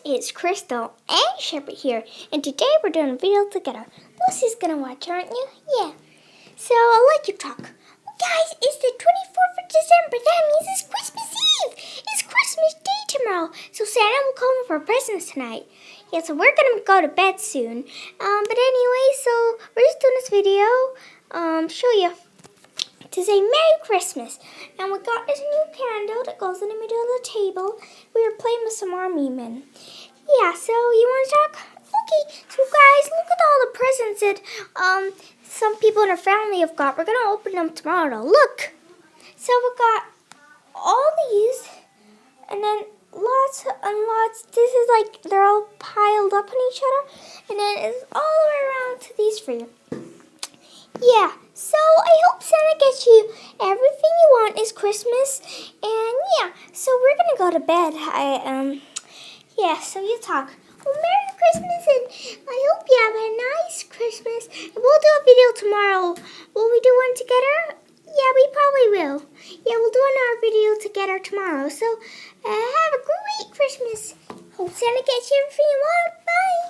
it's Crystal and Shepherd here, and today we're doing a video together. Lucy's gonna watch, aren't you? Yeah. So I'll let you talk. Guys, it's the 24th of December. That means it's Christmas Eve. It's Christmas Day tomorrow. So Santa will come for presents tonight. Yeah, so we're gonna go to bed soon. But anyway, so we're just doing this video, show you to say Merry Christmas. And we got this new candle that goes in the middle of the table. We were playing with some army men. Yeah, so you want to talk? Okay, so guys, look at all the presents that some people in our family have got. We're going to open them tomorrow. Look! So we got all these, and then lots and lots. This is like, they're all piled up on each other. And then it's all the way around to these for you. Yeah, so I hope Santa gets you everything you want this Christmas. And yeah, so we're gonna go to bed. Yeah, so you talk. Well, Merry Christmas, and I hope you have a nice Christmas. And we'll do a video tomorrow. Will we do one together? Yeah, we probably will. Yeah, we'll do another video together tomorrow. So have a great Christmas. Hope Santa gets you everything you want. Bye.